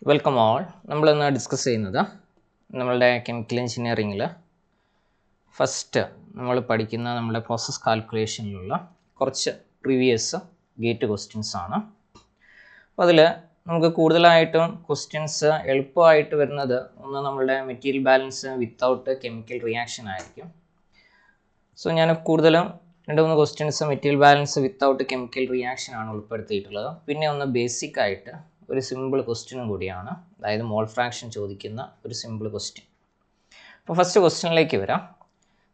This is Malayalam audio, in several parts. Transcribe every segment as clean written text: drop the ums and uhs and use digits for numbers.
Welcome all. നമ്മളിന്ന് ഡിസ്കസ് ചെയ്യുന്നത് നമ്മളുടെ കെമിക്കൽ എഞ്ചിനീയറിങ്ങിൽ ഫസ്റ്റ് നമ്മൾ പഠിക്കുന്ന നമ്മുടെ പ്രോസസ് കാൽക്കുലേഷനിലുള്ള കുറച്ച് പ്രീവിയസ് ഗേറ്റ് ക്വസ്റ്റ്യൻസ് ആണ്. അപ്പോൾ അതിൽ നമുക്ക് കൂടുതലായിട്ടും ക്വസ്റ്റ്യൻസ് എളുപ്പമായിട്ട് വരുന്നത് ഒന്ന് നമ്മളുടെ material balance without chemical reaction ആയിരിക്കും. സോ ഞാൻ കൂടുതലും 2-3 questions material balance without chemical reaction ആണ് ഉൾപ്പെടുത്തിയിട്ടുള്ളത്. പിന്നെ ഒന്ന് ബേസിക് ആയിട്ട് ഒരു സിമ്പിൾ ക്വസ്റ്റ്യനും കൂടിയാണ്, അതായത് മോൾ ഫ്രാക്ഷൻ ചോദിക്കുന്ന ഒരു സിമ്പിൾ ക്വസ്റ്റ്യൻ. അപ്പോൾ ഫസ്റ്റ് ക്വസ്റ്റ്യനിലേക്ക് വരാം.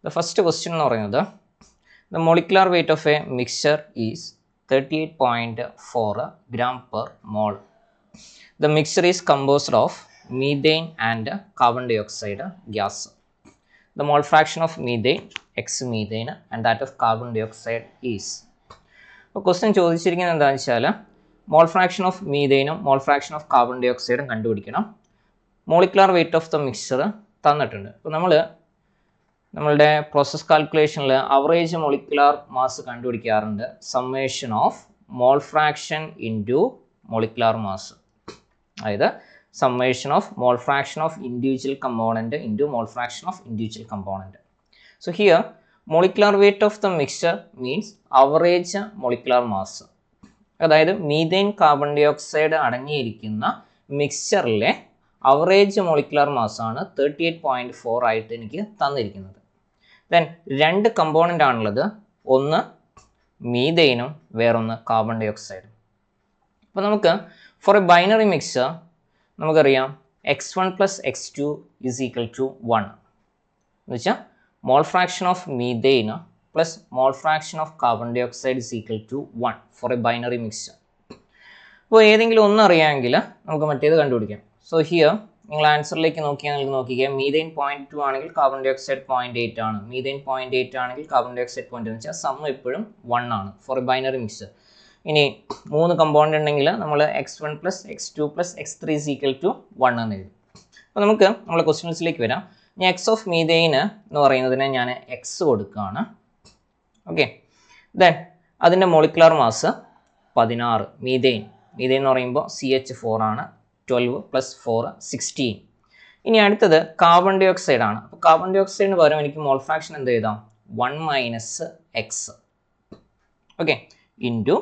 ദ ഫസ്റ്റ് ക്വസ്റ്റ്യൻ എന്ന് പറയുന്നത് the molecular weight of a mixture is 38.4 gram per mole. The mixture is composed of methane and carbon dioxide gas. The mole fraction of methane, X methane, and that of carbon dioxide is. അപ്പോൾ ക്വസ്റ്റ്യൻ ചോദിച്ചിരിക്കുന്നത് എന്താണെന്ന് വെച്ചാൽ മോൾ ഫ്രാക്ഷൻ ഓഫ് മീഥൈനും മോൾ ഫ്രാക്ഷൻ ഓഫ് കാർബൺ ഡൈ ഓക്സൈഡും കണ്ടുപിടിക്കണം. Molecular weight of the mixture തന്നിട്ടുണ്ട്. അപ്പോൾ നമ്മളുടെ പ്രോസസ് കാൽക്കുലേഷനിൽ അവറേജ് മോളിക്കുലാർ മാസ് കണ്ടുപിടിക്കാറുണ്ട് summation of mole fraction into molecular mass, അതായത് summation of mole fraction of individual component into mole fraction of individual component. So here molecular weight of the mixture means average molecular mass. അതായത് മീഥൈൻ കാർബൺ ഡൈ ഓക്സൈഡ് അടങ്ങിയിരിക്കുന്ന മിക്സ്ചറിലെ അവറേജ് മോളിക്കുലാർ മാസ് ആണ് 38.4 ആയിട്ട് എനിക്ക് തന്നിരിക്കുന്നത്. ദെൻ 2 കമ്പോണൻ്റ് ആണുള്ളത്, ഒന്ന് മീഥൈനും വേറൊന്ന് കാർബൺ ഡൈ ഓക്സൈഡും. അപ്പോൾ നമുക്ക് ഫോർ എ ബൈനറി മിക്സ്ചർ നമുക്കറിയാം x1 plus x2 is equal to 1 എന്ന് വെച്ചാൽ mole fraction of methane plus mole fraction of carbon dioxide is equal to 1 for a binary mixture. അപ്പോൾ ഏതെങ്കിലും ഒന്ന് അറിയാമെങ്കിൽ നമുക്ക് മറ്റേത് കണ്ടുപിടിക്കാം. സോ ഹിയർ നിങ്ങൾ ആൻസറിലേക്ക് നോക്കിയാൽ മീഥൈൻ 0.2 ആണെങ്കിൽ കാർബൺ ഡൈ ഓക്സൈഡ് 0.8 ആണ്, മീഥൈൻ 0.8 ആണെങ്കിൽ കാർബൺ ഡൈ ഓക്സൈഡ് 0.2 എന്ന് വെച്ചാൽ സം എപ്പോഴും 1 ആണ് ഫോർ എ ബൈനറി മിക്സ്ചർ. ഇനി 3 കമ്പോണൻ്റ് ഉണ്ടെങ്കിൽ നമ്മൾ x1 plus x2 plus x3 is equal to 1 എന്ന് എഴുതും. അപ്പോൾ നമുക്ക് നമ്മളെ ക്വസ്റ്റ്യൻസിലേക്ക് വരാം. ഞാൻ എക്സ് ഓഫ് മീഥൈന് എന്ന് പറയുന്നതിന് ഞാൻ എക്സ് കൊടുക്കുകയാണ്. ഓക്കെ, ദെൻ അതിൻ്റെ മോളിക്കുലാർ മാസ് 16. മീഥൈൻ എന്ന് പറയുമ്പോൾ CH4 ആണ്. 12 പ്ലസ് 4 16. ഇനി അടുത്തത് കാർബൺ ഡൈ ഓക്സൈഡ് ആണ്. അപ്പോൾ കാർബൺ ഡൈ ഓക്സൈഡിന് പകരം എനിക്ക് മോൾ ഫ്രാക്ഷൻ എന്ത് എഴുതാം? 1 minus x, okay, into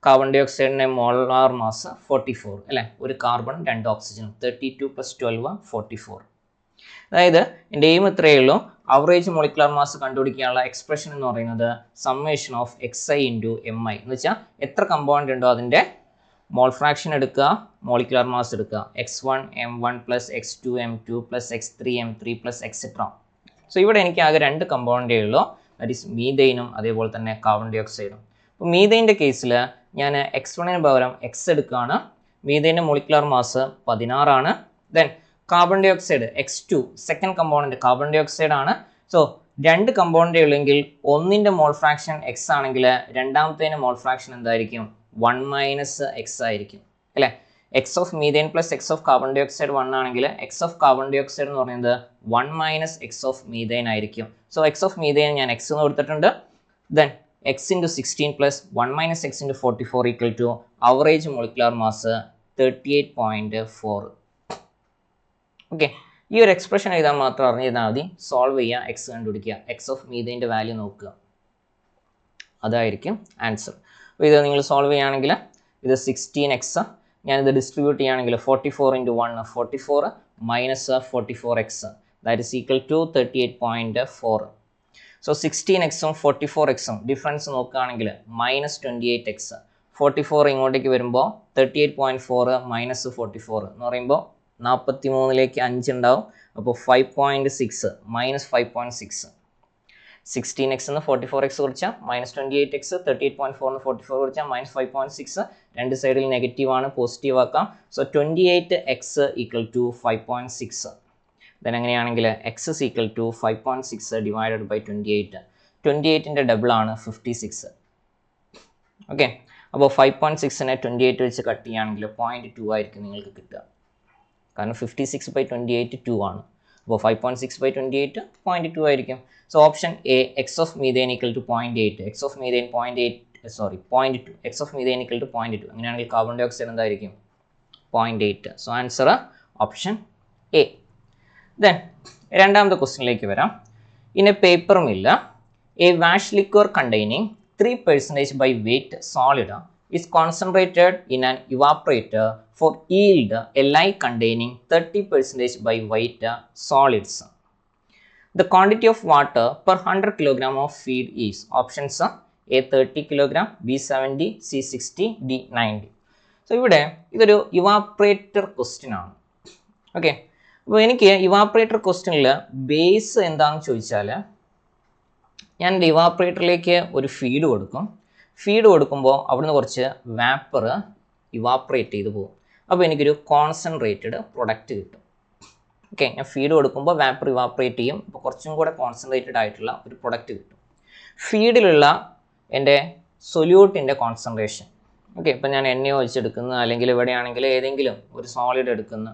carbon ഡൈ ഓക്സൈഡിൻ്റെ മോളാർ മാസ് 44 അല്ലേ, ഒരു കാർബൺ 2 ഓക്സിജനും 32 പ്ലസ് 12 44. അതായത് എൻ്റെ എയിം ഇത്രയേ ഉള്ളൂ, അവറേജ് മോളിക്കുലാർ മാസ് കണ്ടുപിടിക്കാനുള്ള എക്സ്പ്രഷൻ എന്ന് പറയുന്നത് summation of XI into MI എന്ന് വെച്ചാൽ എത്ര കമ്പോണൻ്റ് ഉണ്ടോ അതിൻ്റെ മോൾ ഫ്രാക്ഷൻ എടുക്കുക, മോളിക്കുലാർ മാസ് എടുക്കുക, x1 m1 plus x2 m2 plus x3 m3 plus etcetera. So ഇവിടെ എനിക്ക് ആകെ 2 കമ്പോണൻ്റേ ഉള്ളൂ, ദാറ്റ് ഈസ് മീഥൈനും അതേപോലെ തന്നെ കാർബൺ ഡൈ ഓക്സൈഡും. അപ്പോൾ മീഥൈൻ്റെ കേസിൽ ഞാൻ x1ന് പകരം എക്സ് എടുക്കുകയാണ്. മീഥൈൻ്റെ മോളിക്കുലാർ മാസ് 16 ആണ്. Then carbon dioxide x2 second component carbon dioxide ആണ്. സോ 2 കമ്പോണൻ്റ് ഉള്ളെങ്കിൽ ഒന്നിൻ്റെ മോൾ ഫ്രാക്ഷൻ എക്സ് ആണെങ്കിൽ രണ്ടാമത്തേൻ്റെ മോൾ ഫ്രാക്ഷൻ എന്തായിരിക്കും? 1 മൈനസ് എക്സ് ആയിരിക്കും അല്ലേ. X of methane plus x of carbon dioxide 1 ആണെങ്കിൽ x of carbon dioxide എന്ന് പറയുന്നത് 1 മൈനസ് എക്സ് ഓഫ് മീഥൈൻ ആയിരിക്കും. സോ എക്സ് ഓഫ് മീഥൈൻ ഞാൻ എക്സ് എന്ന് കൊടുത്തിട്ടുണ്ട്. Then x into 16 plus 1 minus x into 44 equal to average molecular mass 38.4. Okay, ഈ ഒരു എക്സ്പ്രഷൻ എഴുതാൻ മാത്രം അറിഞ്ഞാൽ മതി. സോൾവ് ചെയ്യുക, എക്സ് കണ്ടുപിടിക്കുക, എക്സ് ഓഫ് മീഥൈൻ്റെ വാല്യൂ നോക്കുക, അതായിരിക്കും ആൻസർ. അപ്പോൾ ഇത് നിങ്ങൾ സോൾവ് ചെയ്യുകയാണെങ്കിൽ ഇത് 16x, ഞാനിത് ഡിസ്ട്രിബ്യൂട്ട് ചെയ്യുകയാണെങ്കിൽ 44 into 1 44 minus 44x, that is equal to 38.4. So 16xും 44xും ഡിഫറൻസ് നോക്കുകയാണെങ്കിൽ മൈനസ് 28x. 44 ഇങ്ങോട്ടേക്ക് വരുമ്പോൾ 38.4 മൈനസ് 44 എന്ന് പറയുമ്പോൾ 43ലേക്ക് 5 ഉണ്ടാവും. അപ്പോൾ 5.6 മൈനസ് 5.6. 16x എന്ന് 44x കുറിച്ചാൽ മൈനസ് 28x, 38.4 44 കുറിച്ചാൽ മൈനസ് 5.6. രണ്ട് സൈഡിൽ നെഗറ്റീവ് ആണ്, പോസിറ്റീവ് ആക്കാം. So 28x equal to 5.6. Then അങ്ങനെയാണെങ്കിൽ x is equal to 5.6 divided by 28. 28ൻ്റെ ഡബിൾ ആണ് 56. ഓക്കെ, അപ്പോൾ 5.6നെ 28 വെച്ച് കട്ട് ചെയ്യുകയാണെങ്കിൽ 0.2 ആയിരിക്കും നിങ്ങൾക്ക് കിട്ടുക. കാരണം 56/28 2 ആണ്. അപ്പോൾ 5.6 by 28 0.2 ആയിരിക്കും. So option A x of methane equal to 0.8, x of methane 0.2, x of methane equal to 0.2. അങ്ങനെയാണെങ്കിൽ കാർബൺ ഡൈ ഓക്സൈഡ് എന്തായിരിക്കും? 0.8. So answer option A. Then രണ്ടാമത്തെ ക്വസ്റ്റ്യനിലേക്ക് വരാം. In a paper mill, a wash liquor containing 3% by weight solid is concentrated in an evaporator for yield a lye containing 30% by weight solids. The quantity of water per 100 kg of feed is options A 30 kg, B 70, C 60, D 90. So ഇവിടെ ഇതൊരു ഇവാപ്പറേറ്റർ ക്വസ്റ്റ്യൻ ആണ്. ഓക്കെ, അപ്പോൾ എനിക്ക് ഇവാപ്പറേറ്റർ ക്വസ്റ്റ്യനിൽ ബേസ് എന്താണെന്ന് ചോദിച്ചാൽ ഞാൻ എൻ്റെ ഇവാപ്പറേറ്ററിലേക്ക് ഒരു ഫീഡ് കൊടുക്കും. ഫീഡ് കൊടുക്കുമ്പോൾ അവിടുന്ന് കുറച്ച് വാപ്പർ ഇവാപ്പറേറ്റ് ചെയ്ത് പോകും. അപ്പോൾ എനിക്കൊരു കോൺസെൻട്രേറ്റഡ് പ്രൊഡക്റ്റ് കിട്ടും. ഓക്കെ, ഞാൻ ഫീഡ് കൊടുക്കുമ്പോൾ വാപ്പർ ഇവാപ്പറേറ്റ് ചെയ്യും. അപ്പോൾ കുറച്ചും കൂടെ കോൺസെൻട്രേറ്റഡ് ആയിട്ടുള്ള ഒരു പ്രൊഡക്റ്റ് കിട്ടും. ഫീഡിലുള്ള എൻ്റെ സൊല്യൂട്ടിൻ്റെ കോൺസെൻട്രേഷൻ, ഓക്കെ, ഇപ്പോൾ ഞാൻ എണ്ണ ഒഴിച്ചെടുക്കുന്ന അല്ലെങ്കിൽ ഇവിടെയാണെങ്കിൽ ഏതെങ്കിലും ഒരു സോളിഡ് എടുക്കുന്ന,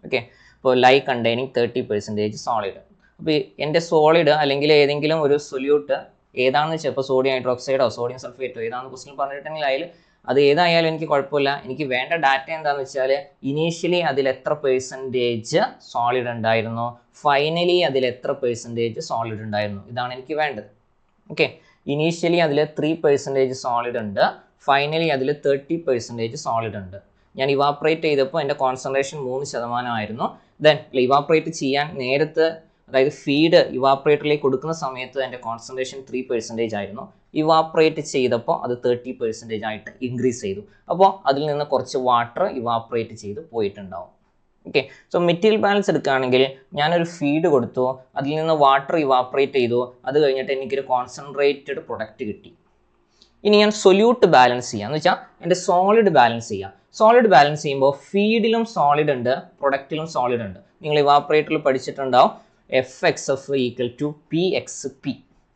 ഓക്കെ, ഇപ്പോൾ ലൈ കണ്ടെയ്നിങ് 30% സോളിഡ്. അപ്പോൾ എൻ്റെ സോളിഡ് അല്ലെങ്കിൽ ഏതെങ്കിലും ഒരു സൊല്യൂട്ട് ഏതാണെന്ന് വെച്ചാൽ ഇപ്പോൾ സോഡിയം ഹൈഡ്രോക്സൈഡോ സോഡിയം സൾഫേറ്റോ ഏതാണെന്ന് ക്വസ്റ്റ്യൻ പറഞ്ഞിട്ടുണ്ടെങ്കിൽ അതിൽ അത് ഏതായാലും എനിക്ക് കുഴപ്പമില്ല. എനിക്ക് വേണ്ട ഡാറ്റ എന്താണെന്ന് വെച്ചാൽ ഇനീഷ്യലി അതിൽ എത്ര പെർസെൻറ്റേജ് സോളിഡ് ഉണ്ടായിരുന്നു, ഫൈനലി അതിൽ എത്ര പെർസെൻറ്റേജ് സോളിഡ് ഉണ്ടായിരുന്നു, ഇതാണ് എനിക്ക് വേണ്ടത്. ഓക്കെ, ഇനീഷ്യലി അതിൽ 3% സോളിഡ് ഉണ്ട്, ഫൈനലി അതിൽ 30% സോളിഡ് ഉണ്ട്. ഞാൻ ഇവാപ്പറേറ്റ് ചെയ്തപ്പോൾ എൻ്റെ കോൺസെൻട്രേഷൻ 3% ആയിരുന്നു. ദെൻ ഇവാപ്പറേറ്റ് ചെയ്യാൻ നേരത്തെ, അതായത് ഫീഡ് ഇവാപ്പറേറ്ററിലേക്ക് കൊടുക്കുന്ന സമയത്ത് എൻ്റെ കോൺസെൻട്രേഷൻ 3% ആയിരുന്നു. ഇവാപ്പറേറ്റ് ചെയ്തപ്പോൾ അത് 30% ആയിട്ട് ഇൻക്രീസ് ചെയ്തു. അപ്പോൾ അതിൽ നിന്ന് കുറച്ച് വാട്ടർ ഇവാപ്പറേറ്റ് ചെയ്ത് പോയിട്ടുണ്ടാവും. ഓക്കെ, സോ മെറ്റീരിയൽ ബാലൻസ് എടുക്കുകയാണെങ്കിൽ ഞാനൊരു ഫീഡ് കൊടുത്തു, അതിൽ നിന്ന് വാട്ടർ ഇവാപ്പറേറ്റ് ചെയ്തു, അത് കഴിഞ്ഞിട്ട് എനിക്കൊരു കോൺസെൻട്രേറ്റഡ് പ്രൊഡക്റ്റ് കിട്ടി. ഇനി ഞാൻ സൊല്യൂട്ട് ബാലൻസ് ചെയ്യാം എന്ന് വെച്ചാൽ എൻ്റെ സോളിഡ് ബാലൻസ് ചെയ്യാം. സോളിഡ് ബാലൻസ് ചെയ്യുമ്പോൾ ഫീഡിലും സോളിഡ് ഉണ്ട്, പ്രൊഡക്റ്റിലും സോളിഡ് ഉണ്ട്. നിങ്ങൾ ഇവാപ്പറേറ്ററിൽ പഠിച്ചിട്ടുണ്ടാവും FXF ഈക്വൽ ടു PXP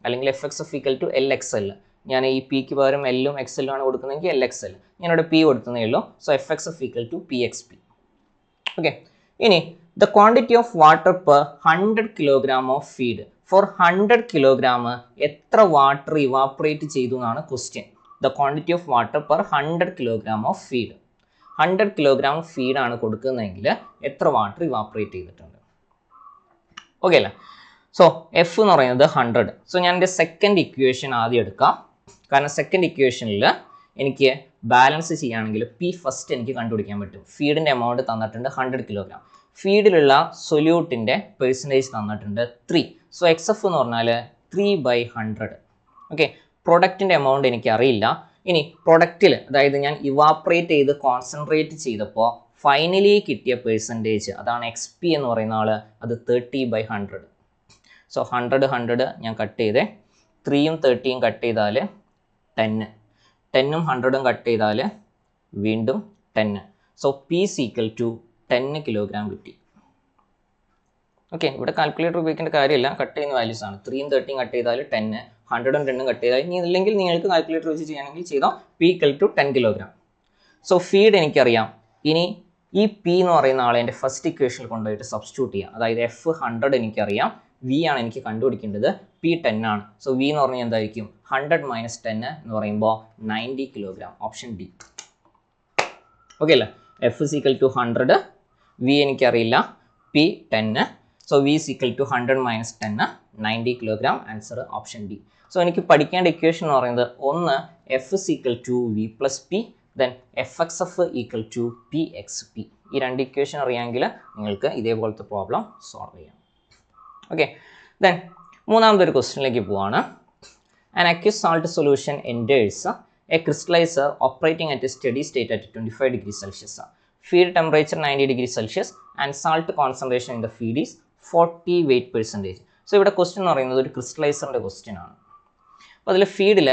അല്ലെങ്കിൽ FXF ഈക്വൽ ടു LXL. ഞാൻ ഈ പിക്ക് പകരം എല്ലും എക്സലും ആണ് കൊടുക്കുന്നതെങ്കിൽ LXL, ഞാനിവിടെ P കൊടുക്കുന്നേ ഉള്ളൂ. So FXF equal to PXP. Okay, ഇനി the quantity of water per 100 kg of feed. For 100 kg എത്ര വാട്ടർ ഇവാപ്പറേറ്റ് ചെയ്തു എന്നാണ് question. The quantity of water per 100 kg of feed. 100 kg ഫീഡാണ് കൊടുക്കുന്നതെങ്കിൽ എത്ര വാട്ടർ ഇവാപ്പറേറ്റ് ചെയ്തിട്ടുണ്ട്. ഓക്കെ അല്ലേ? സോ എഫ് എന്ന് പറയുന്നത് 100. സോ ഞാൻ എൻ്റെ സെക്കൻഡ് ഇക്വേഷൻ ആദ്യം എടുക്കാം. കാരണം സെക്കൻഡ് ഇക്വേഷനിൽ എനിക്ക് ബാലൻസ് ചെയ്യുകയാണെങ്കിൽ പി ഫസ്റ്റ് എനിക്ക് കണ്ടുപിടിക്കാൻ പറ്റും. ഫീഡിൻ്റെ എമൗണ്ട് തന്നിട്ടുണ്ട് 100 kg. ഫീഡിലുള്ള സൊല്യൂട്ടിൻ്റെ പെർസെൻറ്റേജ് തന്നിട്ടുണ്ട് 3. സോ XF എന്ന് പറഞ്ഞാൽ 3/100. ഓക്കെ, പ്രൊഡക്റ്റിൻ്റെ എമൗണ്ട് എനിക്ക് അറിയില്ല. ഇനി പ്രൊഡക്റ്റിൽ, അതായത് ഞാൻ ഇവാപ്പറേറ്റ് ചെയ്ത് കോൺസെൻട്രേറ്റ് ചെയ്തപ്പോൾ ഫൈനലി കിട്ടിയ പെർസെൻറ്റേജ്, അതാണ് XP എന്ന് പറയുന്ന ആൾ, അത് 30/100. സോ 100 ഞാൻ കട്ട് ചെയ്തേ, 3ഉം 30ഉം കട്ട് ചെയ്താൽ 10, 10ഉം 100ഉം കട്ട് ചെയ്താൽ വീണ്ടും 10. So P equal to 10 kg കിട്ടി. ഓക്കെ, ഇവിടെ കാൽക്കുലേറ്റർ ഉപയോഗിക്കേണ്ട കാര്യമില്ല, കട്ട് ചെയ്യുന്ന വാല്യൂസ് ആണ്. 3ഉം 30ഉം കട്ട് ചെയ്താൽ 10, 100ഉം 10ഉം കട്ട് ചെയ്താൽ, ഇനി ഇല്ലെങ്കിൽ നിങ്ങൾക്ക് കാൽക്കുലേറ്റർ വെച്ച് ചെയ്യുകയാണെങ്കിൽ ചെയ്തോ. P equal to 10 kg. So feed എനിക്കറിയാം. ഇനി ഈ P എന്ന് പറയുന്ന ആളെ എൻ്റെ ഫസ്റ്റ് ഇക്വേഷനിൽ കൊണ്ടുപോയിട്ട് സബ്സ്റ്റിറ്റ്യൂട്ട് ചെയ്യാം. അതായത് F100 എനിക്കറിയാം, V ആണ് എനിക്ക് കണ്ടുപിടിക്കേണ്ടത്, P 10 ആണ്. സോ V എന്ന് പറഞ്ഞാൽ എന്തായിരിക്കും? 100 - 10 എന്ന് പറയുമ്പോൾ 90 kg. Option D. ഓക്കെ അല്ലേ? F is equal to 100, V എനിക്കറിയില്ല, P 10. So V is equal to 100 - 10, 90 kg. Answer option D. So എനിക്ക് പഠിക്കേണ്ട ഇക്വേഷൻ എന്ന് പറയുന്നത് ഒന്ന് F is equal to V plus P, then FXF equal to PXP. ഈ രണ്ട് ഇക്വേഷൻ അറിയാമെങ്കിൽ നിങ്ങൾക്ക് ഇതേപോലത്തെ പ്രോബ്ലം സോൾവ് ചെയ്യാം. ഓക്കെ, ദെൻ മൂന്നാമതൊരു ക്വസ്റ്റ്യനിലേക്ക് പോവാണ്. An aqueous salt solution enters a crystallizer operating at a steady state at 25 degrees Celsius. Feed temperature 90 degrees Celsius and salt concentration in the feed is 40 weight percentage. So ഇവിടെ ക്വസ്റ്റ്യൻ എന്ന് പറയുന്നത് ഒരു ക്രിസ്റ്റലൈസറിൻ്റെ ക്വസ്റ്റ്യൻ ആണ്. അപ്പോൾ അതിൽ ഫീഡിൽ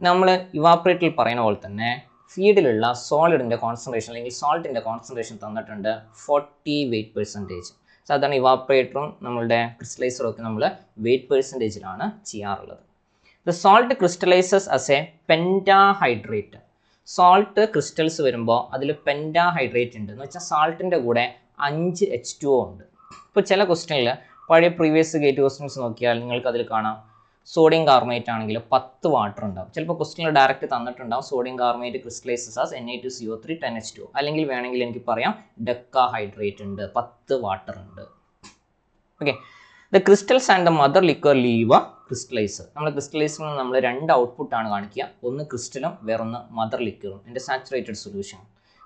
നമ്മൾ ഇവാപ്പറേറ്ററിൽ പറയുന്ന പോലെ തന്നെ ഫീഡിലുള്ള സോളിഡിൻ്റെ കോൺസെൻട്രേഷൻ അല്ലെങ്കിൽ സോൾട്ടിൻ്റെ കോൺസെൻട്രേഷൻ തന്നിട്ടുണ്ട് 40 weight percentage. സാധാരണ ഇവാപ്പറേറ്ററും നമ്മളുടെ ക്രിസ്റ്റലൈസറും ഒക്കെ നമ്മൾ വെയ്റ്റ് പെർസെൻറ്റേജിലാണ് ചെയ്യാറുള്ളത്. The salt crystallizes as a pentahydrate. Salt crystals വരുമ്പോൾ അതിൽ പെൻറ്റാഹൈഡ്രേറ്റ് ഉണ്ട് എന്ന് വെച്ചാൽ സാൾട്ടിൻ്റെ കൂടെ 5 H2O ഉണ്ട്. ഇപ്പോൾ ചില ക്വസ്റ്റ്യനിൽ പഴയ പ്രീവിയസ് ഗേറ്റ് ക്വസ്റ്റ്യൻസ് നോക്കിയാൽ നിങ്ങൾക്ക് അതിൽ കാണാം സോഡിയം കാർബണേറ്റ് ആണെങ്കിൽ 10 വാട്ടർ ഉണ്ടാവും. ചിലപ്പോൾ ക്വസ്റ്റ്യനിൽ ഡയറക്റ്റ് തന്നിട്ടുണ്ടാവും sodium carbonate crystallizes as Na2CO3 10H2O, അല്ലെങ്കിൽ വേണമെങ്കിൽ എനിക്ക് പറയാം ഡെക്കാഹൈഡ്രേറ്റ് ഉണ്ട്, 10 വാട്ടർ ഉണ്ട്. Okay, the crystals and the mother liquor leave a crystallizer. നമ്മൾ ക്രിസ്റ്റലൈസറിൽ നിന്ന് നമ്മൾ 2 ഔട്ട്പുട്ടാണ് കാണിക്കുക, ഒന്ന് ക്രിസ്റ്റലും വേറൊന്ന് മദർ ലിക്വറും എൻ്റെ saturated solution.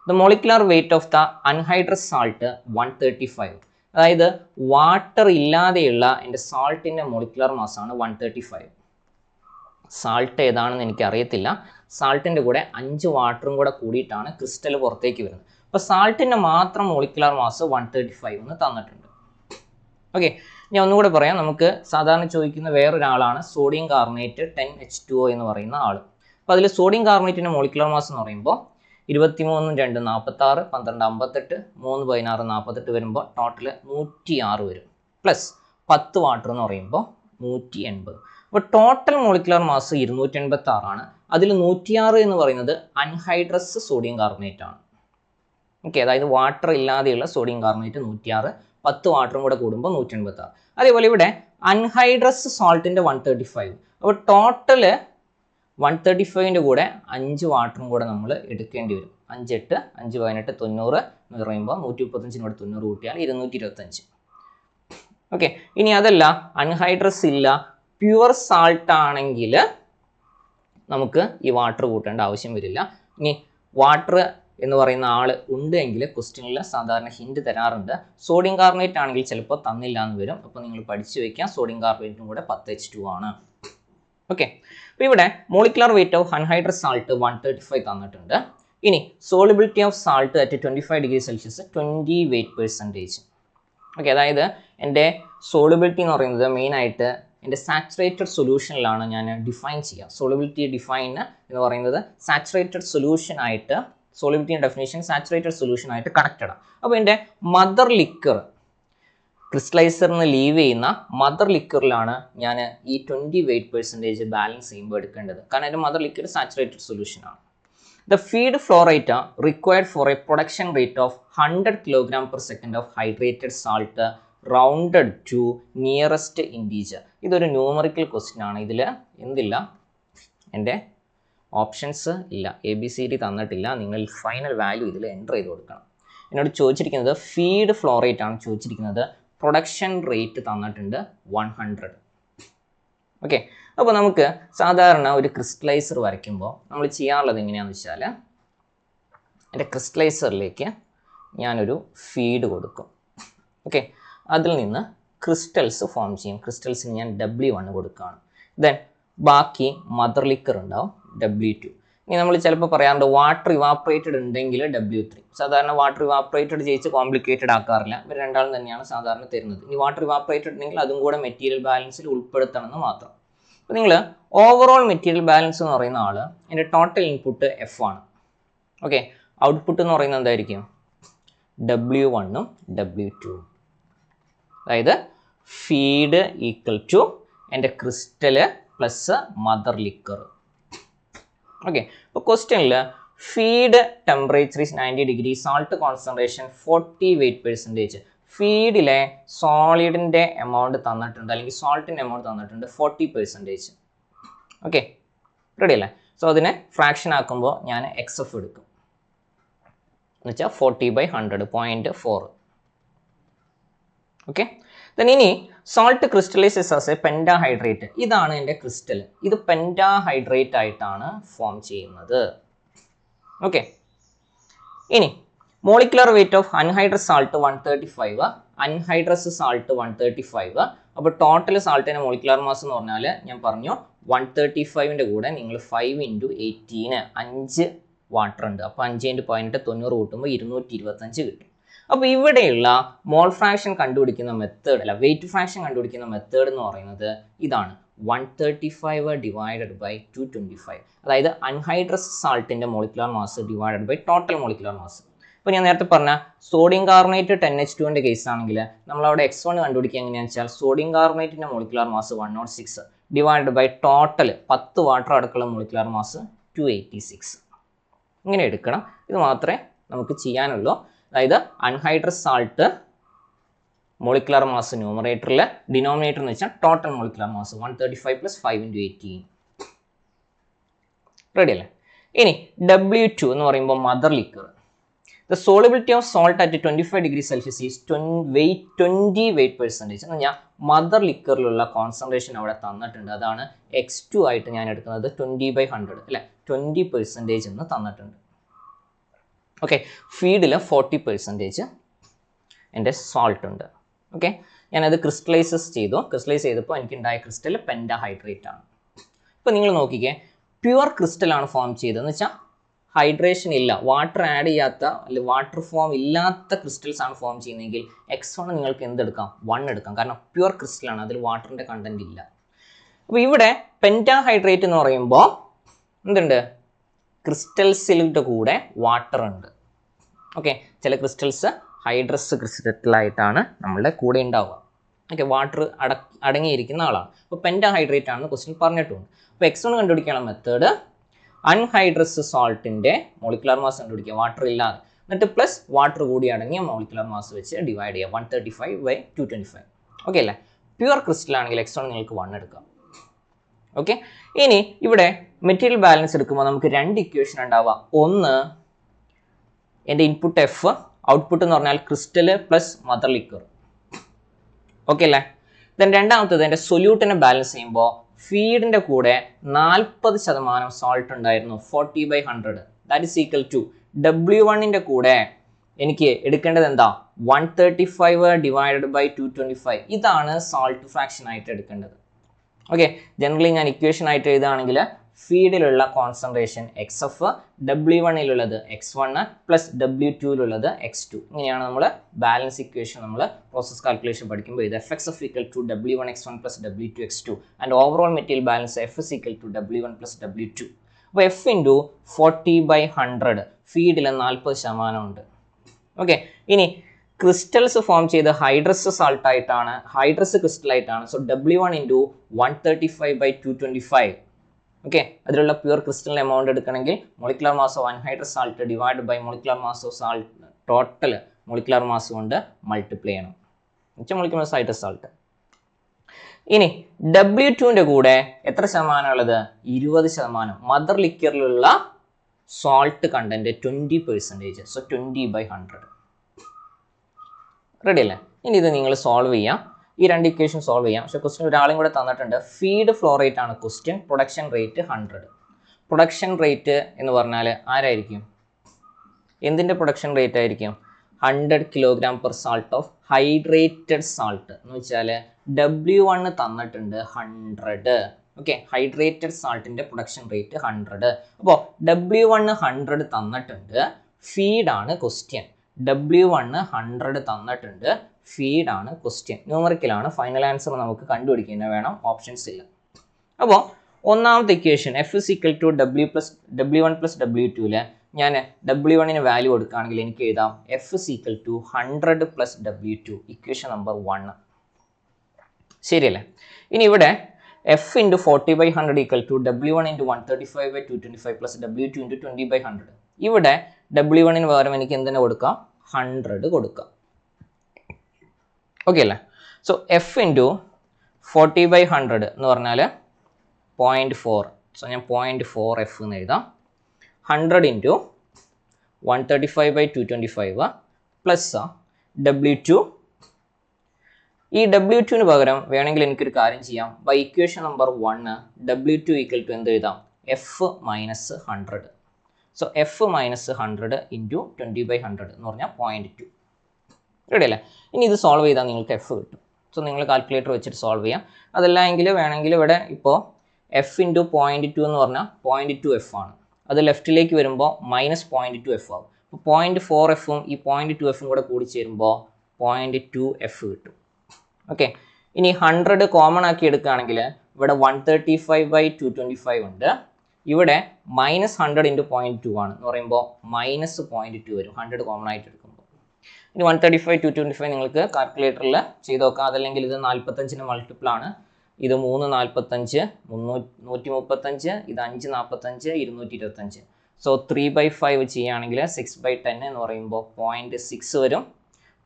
The molecular weight of the anhydrous salt 135. അതായത് വാട്ടർ ഇല്ലാതെയുള്ള എൻ്റെ സാൾട്ടിൻ്റെ മോളിക്കുലർ മാസാണ് 135. സാൾട്ട് ഏതാണെന്ന് എനിക്കറിയത്തില്ല. സാൾട്ടിൻ്റെ കൂടെ 5 വാട്ടറും കൂടെ കൂടിയിട്ടാണ് ക്രിസ്റ്റൽ പുറത്തേക്ക് വരുന്നത്. അപ്പോൾ സാൾട്ടിൻ്റെ മാത്രം മോളിക്കുലർ മാസ് 135 എന്ന് തന്നിട്ടുണ്ട്. ഓക്കെ, ഞാൻ ഒന്നുകൂടെ പറയാം. നമുക്ക് സാധാരണ ചോദിക്കുന്ന വേറൊരാളാണ് സോഡിയം കാർബണേറ്റ് 10H2O എന്ന് പറയുന്ന ആൾ. അപ്പോൾ അതിൽ സോഡിയം കാർബണേറ്റിൻ്റെ മോളിക്കുലർ മാസ് എന്ന് പറയുമ്പോൾ 23 2 46, 12 58, 3 16 48 വരുമ്പോൾ ടോട്ടൽ 106 വരും. പ്ലസ് 10 വാട്ടർ എന്ന് പറയുമ്പോൾ 180. അപ്പോൾ ടോട്ടൽ മോളിക്കുലർ മാസ് 286 ആണ്. അതിൽ 106 എന്ന് പറയുന്നത് അൺഹൈഡ്രസ് സോഡിയം കാർബണേറ്റ് ആണ്. ഓക്കെ, അതായത് വാട്ടർ ഇല്ലാതെയുള്ള സോഡിയം കാർബണേറ്റ് 106, 10 വാട്ടറും കൂടെ കൂടുമ്പോൾ 186. അതേപോലെ ഇവിടെ അൺഹൈഡ്രസ് സോൾട്ടിൻ്റെ 135. അപ്പോൾ ടോട്ടൽ 135ൻ്റെ കൂടെ 5 വാട്ടറും കൂടെ നമ്മൾ എടുക്കേണ്ടി വരും. 5 8 5 18 90 എന്ന് പറയുമ്പോൾ 135 കൂടെ 90 കൂട്ടിയാൽ 225. ഓക്കെ, ഇനി അതല്ല അൺഹൈഡ്രസ് ഇല്ല, പ്യുവർ സാൾട്ട് ആണെങ്കിൽ നമുക്ക് ഈ വാട്ടർ കൂട്ടേണ്ട ആവശ്യം വരില്ല. ഇനി വാട്ടർ എന്ന് പറയുന്ന ആൾ ഉണ്ട് എങ്കിൽ ക്വസ്റ്റ്യനിൽ സാധാരണ ഹിൻഡ് തരാറുണ്ട്. സോഡിയം കാർബണേറ്റ് ആണെങ്കിൽ ചിലപ്പോൾ തന്നില്ല എന്ന് വരും. അപ്പോൾ നിങ്ങൾ പഠിച്ചു വയ്ക്കുക, സോഡിയം കാർബണേറ്റിനും കൂടെ 10H2 ആണ്. ഓക്കെ, അപ്പോൾ ഇവിടെ molecular weight of anhydrous salt 135 തന്നിട്ടുണ്ട്. ഇനി solubility of salt at 25 degree Celsius 28%. Okay, അതായത് എൻ്റെ സോളിബിലിറ്റി എന്ന് പറയുന്നത് മെയിനായിട്ട് എൻ്റെ സാച്ചുറേറ്റഡ് സൊല്യൂഷനിലാണ് ഞാൻ ഡിഫൈൻ ചെയ്യുക. സോളിബിലിറ്റി ഡിഫൈൻ എന്ന് പറയുന്നത് സാച്ചുറേറ്റഡ് സൊല്യൂഷൻ ആയിട്ട്, സോളിബിലിറ്റി ഡെഫിനേഷൻ സാച്ചുറേറ്റഡ് സൊല്യൂഷൻ ആയിട്ട് കണക്റ്റഡ് ആണ്. അപ്പോൾ എൻ്റെ മദർ ലിക്വർ ക്രിസ്റ്റലൈസറിന് ലീവ് ചെയ്യുന്ന മദർ ലിക്വറിലാണ് ഞാൻ ഈ 28% ബാലൻസ് ചെയ്യുമ്പോൾ എടുക്കേണ്ടത്. കാരണം എൻ്റെ മദർ ലിക്വർ സാച്ചുറേറ്റഡ് സൊല്യൂഷൻ ആണ്. The feed flow rate required for a production rate of 100 kg/s of hydrated salt rounded to nearest integer. ഇതൊരു ന്യൂമറിക്കൽ ക്വസ്റ്റ്യൻ ആണ്. ഇതിൽ എന്തില്ല, എൻ്റെ ഓപ്ഷൻസ് ഇല്ല, ABCD തന്നിട്ടില്ല. നിങ്ങൾ ഫൈനൽ വാല്യൂ ഇതിൽ എൻ്റർ ചെയ്ത് കൊടുക്കണം. എന്നോട് ചോദിച്ചിരിക്കുന്നത് ഫീഡ് ഫ്ലോ റേറ്റ് ആണ് ചോദിച്ചിരിക്കുന്നത്. പ്രൊഡക്ഷൻ റേറ്റ് തന്നിട്ടുണ്ട് 100. ഓക്കെ, അപ്പോൾ നമുക്ക് സാധാരണ ഒരു ക്രിസ്റ്റലൈസർ വരയ്ക്കുമ്പോൾ നമ്മൾ ചെയ്യാറുള്ളത് എങ്ങനെയാണെന്ന് വെച്ചാൽ, എൻ്റെ ക്രിസ്റ്റലൈസറിലേക്ക് ഞാനൊരു ഫീഡ് കൊടുക്കും. ഓക്കെ, അതിൽ നിന്ന് ക്രിസ്റ്റൽസ് ഫോം ചെയ്യും. ക്രിസ്റ്റൽസിന് ഞാൻ W1 കൊടുക്കുകയാണ്. ദെൻ ബാക്കി മദർ ലിക്വർ ഉണ്ടാവും W2. ഇനി നമ്മൾ ചിലപ്പോൾ പറയാറുണ്ട് വാട്ടർ ഇവാപ്പറേറ്റഡ് ഉണ്ടെങ്കിൽ W3. സാധാരണ വാട്ടർ ഇവാപ്പറേറ്റഡ് ചെയ്യിച്ച് കോംപ്ലിക്കേറ്റഡ് ആക്കാറില്ല. ഇവർ രണ്ടാളും തന്നെയാണ് സാധാരണ തരുന്നത്. ഇനി വാട്ടർ ഇവാപ്പറേറ്റഡ് ഉണ്ടെങ്കിൽ അതും കൂടെ മെറ്റീരിയൽ ബാലൻസിൽ ഉൾപ്പെടുത്തണമെന്ന് മാത്രം. അപ്പോൾ നിങ്ങൾ ഓവറോൾ മെറ്റീരിയൽ ബാലൻസ് എന്ന് പറയുന്ന ആൾ എൻ്റെ ടോട്ടൽ ഇൻപുട്ട് F ആണ്. ഓക്കെ, ഔട്ട്പുട്ട് എന്ന് പറയുന്നത് എന്തായിരിക്കും? W1ഉം W2. അതായത് ഫീഡ് ഈക്വൽ ടു എൻ്റെ crystal plus mother liquor. Okay, ഇപ്പോൾ ക്വസ്റ്റ്യനിൽ feed temperature is 90 degree, salt concentration 40 weight%. ഫീഡിലെ സോളിഡിൻ്റെ എമൗണ്ട് തന്നിട്ടുണ്ട്, അല്ലെങ്കിൽ സോൾട്ടിൻ്റെ എമൗണ്ട് തന്നിട്ടുണ്ട് 40%. ഓക്കെ, റെഡി അല്ലേ? സോ അതിനെ ഫ്രാക്ഷൻ ആക്കുമ്പോൾ ഞാൻ XF എടുക്കും, എന്ന് വെച്ചാൽ 40/100 0.4. ഓക്കെ, ദെൻ ഇനി salt crystallizes as a pentahydrate. ഇതാണ് എൻ്റെ ക്രിസ്റ്റൽ. ഇത് പെൻറ്റാഹൈഡ്രേറ്റ് ആയിട്ടാണ് ഫോം ചെയ്യുന്നത്. ഓക്കെ, ഇനി molecular weight of anhydrous salt 135, anhydrous salt 135. അപ്പോൾ ടോട്ടൽ സാൾട്ടിൻ്റെ മോളിക്കുലർ മാസ് എന്ന് പറഞ്ഞാൽ ഞാൻ പറഞ്ഞു 135ൻ്റെ കൂടെ നിങ്ങൾ 5 × 18 5 വാട്ടർ ഉണ്ട്. അപ്പോൾ 5 × 18 90 കൂട്ടുമ്പോൾ 225 കിട്ടും. അപ്പോൾ ഇവിടെയുള്ള മോൾ ഫ്രാക്ഷൻ കണ്ടുപിടിക്കുന്ന മെത്തേഡ്, അല്ല വെയിറ്റ് ഫ്രാക്ഷൻ കണ്ടുപിടിക്കുന്ന മെത്തേഡ് എന്ന് പറയുന്നത് ഇതാണ്, 135 ഡിവൈഡഡ് ബൈ 225. അതായത് അൺഹൈഡ്രസ് സാൾട്ടിൻ്റെ molecular mass divided by total molecular mass. ഇപ്പോൾ ഞാൻ നേരത്തെ പറഞ്ഞ സോഡിയം കാർബണേറ്റ് 10H2ൻ്റെ കേസ് ആണെങ്കിൽ നമ്മളവിടെ X1 കണ്ടുപിടിക്കുക എങ്ങനെയാണെന്ന് വെച്ചാൽ സോഡിയം കാർബണേറ്റിൻ്റെ molecular mass 106 divided by total 10 water അടക്കമുള്ള മോളിക്കുലർ മാസ് 286. ഇങ്ങനെ എടുക്കണം. ഇത് മാത്രമേ നമുക്ക് ചെയ്യാനുള്ളൂ. അതായത് അൺഹൈഡ്രസ് സാൾട്ട് മോളിക്കുലർ മാസ് ന്യൂമറേറ്ററിൽ, ഡിനോമിനേറ്റർ എന്ന് വെച്ചാൽ ടോട്ടൽ മോളിക്കുലർ മാസ് 135 + 5 × 18. റെഡി അല്ലേ? ഇനി W2 എന്ന് പറയുമ്പോൾ mother liquor. The solubility of salt at 25 degrees Celsius is 20 weight percentage. എന്ന് പറഞ്ഞാൽ മദർ ലിക്വറിലുള്ള കോൺസെൻട്രേഷൻ അവിടെ തന്നിട്ടുണ്ട്. അതാണ് X2 ആയിട്ട് ഞാൻ എടുക്കുന്നത് 20/100 അല്ലെ, 20% എന്ന് തന്നിട്ടുണ്ട്. ഓക്കെ, ഫീഡിൽ 40% എൻ്റെ സോൾട്ട് ഉണ്ട്. ഓക്കെ, ഞാനത് ക്രിസ്റ്റലൈസ് ചെയ്തപ്പോൾ എനിക്കുണ്ടായ ക്രിസ്റ്റൽ പെൻഡാഹൈഡ്രേറ്റ് ആണ്. ഇപ്പോൾ നിങ്ങൾ നോക്കിക്കേ, പ്യുവർ ക്രിസ്റ്റലാണ് ഫോം ചെയ്തതെന്ന് വെച്ചാൽ ഹൈഡ്രേഷൻ ഇല്ല, വാട്ടർ ആഡ് ചെയ്യാത്ത അല്ലെങ്കിൽ വാട്ടർ ഫോം ഇല്ലാത്ത ക്രിസ്റ്റൽസ് ആണ് ഫോം ചെയ്യുന്നതെങ്കിൽ X1 നിങ്ങൾക്ക് എന്തെടുക്കാം? 1 എടുക്കാം. കാരണം പ്യുവർ ക്രിസ്റ്റലാണ്, അതിൽ വാട്ടറിൻ്റെ കണ്ടന്റ് ഇല്ല. അപ്പോൾ ഇവിടെ പെൻറ്റാഹൈഡ്രേറ്റ് എന്ന് പറയുമ്പോൾ എന്തുണ്ട്? ക്രിസ്റ്റൽസിൻ്റെ കൂടെ വാട്ടർ ഉണ്ട്. ഓക്കെ, ചില ക്രിസ്റ്റൽസ് ഹൈഡ്രസ് ക്രിസ്റ്റലായിട്ടാണ് നമ്മളുടെ കൂടെ ഉണ്ടാവുക. ഓക്കെ, വാട്ടർ അടങ്ങിയിരിക്കുന്ന ആളാണ്. അപ്പോൾ പെൻറ്റാഹൈഡ്രേറ്റ് ആണെന്ന് ക്വസ്റ്റ്യൻ പറഞ്ഞിട്ടുണ്ട്. അപ്പോൾ X1 കണ്ടുപിടിക്കാനുള്ള മെത്തേഡ് അൺഹൈഡ്രസ് സോൾട്ടിൻ്റെ മോളിക്കുലർ മാസ് കണ്ടുപിടിക്കുക, വാട്ടർ ഇല്ലാതെ, എന്നിട്ട് പ്ലസ് വാട്ടർ കൂടി അടങ്ങിയ മോളിക്കുലർ മാസ് വെച്ച് ഡിവൈഡ് ചെയ്യുക, 135/225. ഓക്കെ അല്ലേ? പ്യുവർ ക്രിസ്റ്റൽ ആണെങ്കിൽ X1 നിങ്ങൾക്ക് 1 എടുക്കാം. ഓക്കെ, ഇനി ഇവിടെ മെറ്റീരിയൽ ബാലൻസ് എടുക്കുമ്പോൾ നമുക്ക് 2 ഇക്വേഷൻ ഉണ്ടാവുക. ഒന്ന്, എൻ്റെ ഇൻപുട്ട് F, ഔട്ട്പുട്ട് എന്ന് പറഞ്ഞാൽ crystal plus mother liquor. Okay അല്ലേ? ദെൻ രണ്ടാമത്തത് എൻ്റെ സൊല്യൂട്ടിനെ ബാലൻസ് ചെയ്യുമ്പോൾ ഫീഡിൻ്റെ കൂടെ 40% സോൾട്ട് ഉണ്ടായിരുന്നു, 40/100. ദാറ്റ് ഈസ് ഈക്വൽ ടു W1ൻ്റെ കൂടെ എനിക്ക് എടുക്കേണ്ടത് എന്താ? 135/225. ഇതാണ് സോൾട്ട് ഫ്രാക്ഷൻ ആയിട്ട് എടുക്കേണ്ടത്. ഓക്കെ, ജനറലി ഞാൻ ഇക്വേഷൻ ആയിട്ട് എഴുതുകയാണെങ്കിൽ ഫീഡിലുള്ള കോൺസെൻട്രേഷൻ XF, W1ലുള്ളത് X1 പ്ലസ് W2ലുള്ളത് X2. ഇങ്ങനെയാണ് നമ്മൾ ബാലൻസ് ഇക്വേഷൻ നമ്മൾ പ്രോസസ് കാൽക്കുലേഷൻ പഠിക്കുമ്പോൾ ഇത് FXF = W1x1 plus W2x2 and overall material balance F = W1 plus W2. അപ്പോൾ F × 40/100 ഫീഡിൽ 40% ഉണ്ട്. ഓക്കെ, ഇനി ക്രിസ്റ്റൽസ് ഫോം ചെയ്ത് ഹൈഡ്രസ് സാൾട്ട് ആയിട്ടാണ്, ഹൈഡ്രസ് ക്രിസ്റ്റൽ ആയിട്ടാണ്. So W1 × 135/225. ഓക്കെ, അതിലുള്ള പ്യുവർ ക്രിസ്റ്റലിൻ്റെ എമൗണ്ട് എടുക്കണമെങ്കിൽ molecular mass of anhydrous salt divide by molecular mass of salt, total molecular mass കൊണ്ട് മൾട്ടിപ്ലൈ ചെയ്യണം. വെച്ചാൽ മോളിക്കുലർ മാസ് ഹൈഡ്രസ് സാൾട്ട്. ഇനി W2ൻ്റെ കൂടെ എത്ര ശതമാനം ഉള്ളത്? 20%. മദർ ലിക്വറിലുള്ള സോൾട്ട് കണ്ടന്റ് 20%. സോ 20/100. റെഡി അല്ലേ? ഇനി ഇത് നിങ്ങൾ സോൾവ് ചെയ്യാം, ഈ 2 ഇക്വേഷൻ സോൾവ് ചെയ്യാം. പക്ഷേ ക്വസ്റ്റ്യൻ ഒരാളും കൂടെ തന്നിട്ടുണ്ട്. ഫീഡ് ഫ്ലോ റേറ്റ് ആണ് question, production rate 100. Production rate എന്ന് പറഞ്ഞാൽ ആരായിരിക്കും? എന്തിൻ്റെ പ്രൊഡക്ഷൻ റേറ്റ് ആയിരിക്കും? 100 kg/s ഓഫ് ഹൈഡ്രേറ്റഡ് സാൾട്ട് എന്ന് വെച്ചാൽ W1 തന്നിട്ടുണ്ട് 100. ഓക്കെ, ഹൈഡ്രേറ്റഡ് സാൾട്ടിൻ്റെ പ്രൊഡക്ഷൻ റേറ്റ് 100. അപ്പോൾ W1 100 തന്നിട്ടുണ്ട്, ഫീഡാണ് ക്വസ്റ്റ്യൻ. W1 100 തന്നിട്ടുണ്ട്, ഫീഡാണ് ക്വസ്റ്റ്യൻ. ന്യൂമറിക്കലാണ്, ഫൈനൽ ആൻസർ നമുക്ക് കണ്ടുപിടിക്കുന്നത് വേണം, ഓപ്ഷൻസ് ഇല്ല. അപ്പോൾ ഒന്നാമത്തെ ഇക്വേഷൻ F = W1 + W2 ഞാൻ W1ന് വാല്യൂ കൊടുക്കുകയാണെങ്കിൽ എനിക്ക് എഴുതാം F = 100 + W2, ഇക്വേഷൻ നമ്പർ 1. ശരിയല്ലേ? ഇനി ഇവിടെ F × 40/100 = W1 × 135/225 + W2 × 20/100. ഇവിടെ W1ന് പകരം എനിക്ക് എന്തിനു കൊടുക്കാം? 100 കൊടുക്കാം. ഓക്കെ അല്ലേ? സോ F × 40/100 എന്ന് പറഞ്ഞാൽ 0.4. സോ ഞാൻ 0.4 F എന്ന് എഴുതാം. 100 × 135/225 പ്ലസ് W2. ഈ W2ന് പകരം വേണമെങ്കിൽ എനിക്കൊരു കാര്യം ചെയ്യാം. ബൈ ഇക്വേഷൻ നമ്പർ 1 W2 = എന്ത് എഴുതാം? F - 100. സോ F - 100 × 20/100 എന്ന് പറഞ്ഞാൽ 0.2. റെഡി അല്ലേ? ഇനി ഇത് സോൾവ് ചെയ്താൽ നിങ്ങൾക്ക് F കിട്ടും. സോ നിങ്ങൾ കാൽക്കുലേറ്റർ വെച്ചിട്ട് സോൾവ് ചെയ്യാം. അതല്ല എങ്കിൽ വേണമെങ്കിൽ ഇവിടെ ഇപ്പോൾ F × 0.2 എന്ന് പറഞ്ഞാൽ 0.2 F ആണ്. അത് ലെഫ്റ്റിലേക്ക് വരുമ്പോൾ -0.2 F ആവും. അപ്പോൾ 0.4 Fഉം ഈ 0.2 Fഉം കൂടെ കൂടി ചേരുമ്പോൾ 0.2 F കിട്ടും. ഓക്കെ, ഇനി 100 കോമൺ ആക്കി എടുക്കുകയാണെങ്കിൽ ഇവിടെ 135/225 ഉണ്ട്. ഇവിടെ -100 × 0.2 ആണ് എന്ന് പറയുമ്പോൾ -0.2 വരും 100 കോമൺ ആയിട്ട് എടുക്കുമ്പോൾ. ഇനി 135/225 നിങ്ങൾക്ക് കാൽക്കുലേറ്ററിൽ ചെയ്ത് നോക്കാം. അതല്ലെങ്കിൽ ഇത് 45ന് മൾട്ടിപ്പിൾ ആണ്. ഇത് 3 45, 135, ഇത് 5 45, 225. സോ 3/5 ചെയ്യുകയാണെങ്കിൽ 6/10 എന്ന് പറയുമ്പോൾ 0.6 വരും.